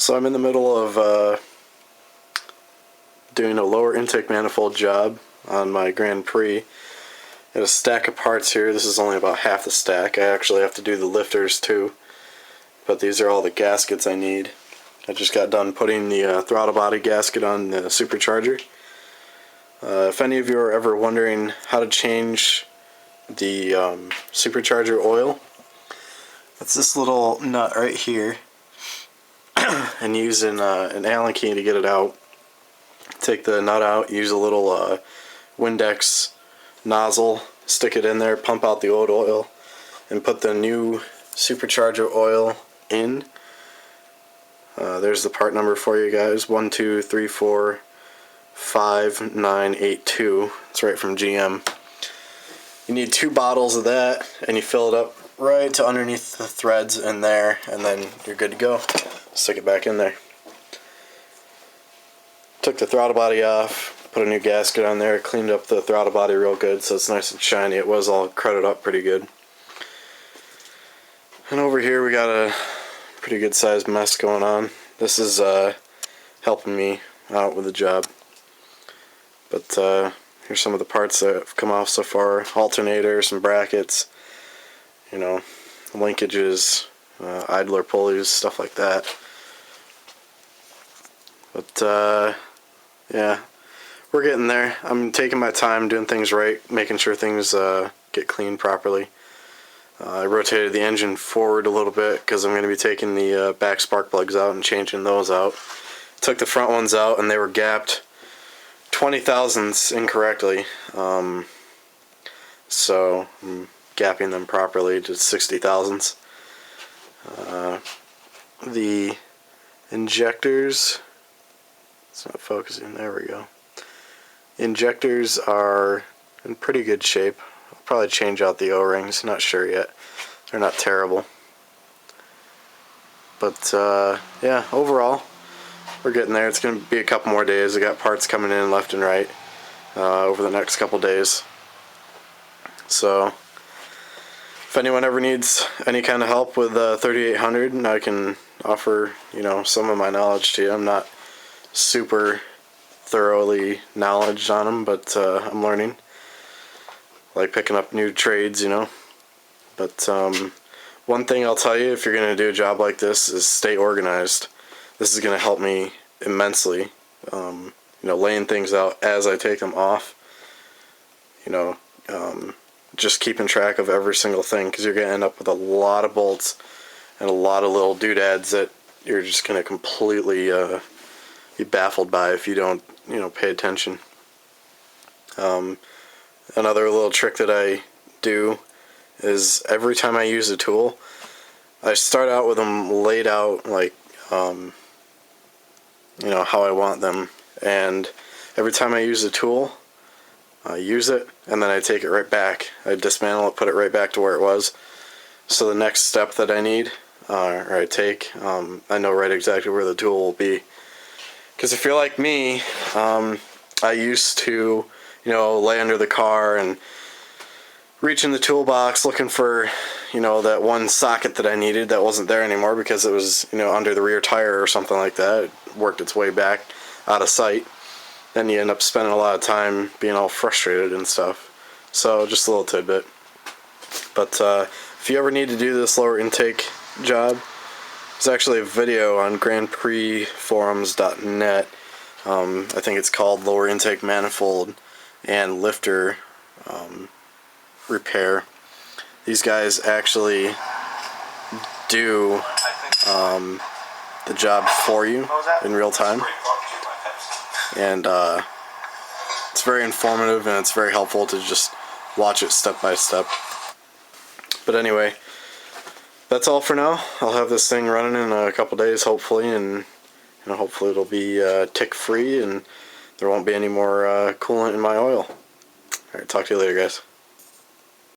So I'm in the middle of doing a lower intake manifold job on my Grand Prix. Got a stack of parts here. This is only about half the stack. I actually have to do the lifters too, but these are all the gaskets I need. I just got done putting the throttle body gasket on the supercharger. If any of you are ever wondering how to change the supercharger oil, it's this little nut right here, and using an Allen key to get it out. Take the nut out, use a little Windex nozzle, stick it in there, pump out the old oil, and put the new supercharger oil in. There's the part number for you guys, 1234592. It's right from GM. You need 2 bottles of that, and you fill it up right to underneath the threads in there, and then you're good to go. Stick it back in there. Took the throttle body off, put a new gasket on there, cleaned up the throttle body real good so it's nice and shiny. It was all crudded up pretty good. And over here we got a pretty good sized mess going on. This is helping me out with the job. But here's some of the parts that have come off so far. Alternators, some brackets, you know, linkages, idler pulleys, stuff like that. But yeah, we're getting there. I'm taking my time doing things right, making sure things get cleaned properly. I rotated the engine forward a little bit because I'm going to be taking the back spark plugs out and changing those out. Took the front ones out and they were gapped 20 thousandths incorrectly. So I'm gapping them properly to 60 thousandths. The injectors, it's not focusing, there we go. Injectors are in pretty good shape. I'll probably change out the O-rings, not sure yet. They're not terrible. But yeah, overall, we're getting there. It's going to be a couple more days. I got parts coming in left and right over the next couple days. So if anyone ever needs any kind of help with 3800, I can offer, you know, some of my knowledge to you. I'm not super thoroughly knowledge on them, but I'm learning. Like picking up new trades, you know. But one thing I'll tell you, if you're going to do a job like this, is stay organized. This is going to help me immensely. You know, laying things out as I take them off. You know, just keeping track of every single thing, because you're going to end up with a lot of bolts and a lot of little doodads that you're just going to completely be baffled by if you don't, you know, pay attention. Another little trick that I do is every time I use a tool, I start out with them laid out like, you know, how I want them, and every time I use a tool, I use it, and then I take it right back. I dismantle it, put it right back to where it was. So the next step that I need, or I take, I know right exactly where the tool will be. Because if you're like me, I used to, you know, lay under the car and reach in the toolbox looking for, you know, that one socket that I needed that wasn't there anymore because it was, you know, under the rear tire or something like that. It worked its way back out of sight. Then you end up spending a lot of time being all frustrated and stuff. So just a little tidbit. But if you ever need to do this lower intake job, there's actually a video on grandprixforums.net. I think it's called Lower Intake Manifold and Lifter Repair. These guys actually do the job for you in real time. And it's very informative, and it's very helpful to just watch it step by step. But anyway, that's all for now. I'll have this thing running in a couple days, hopefully, and you know, hopefully it'll be tick-free and there won't be any more coolant in my oil. Alright, talk to you later, guys.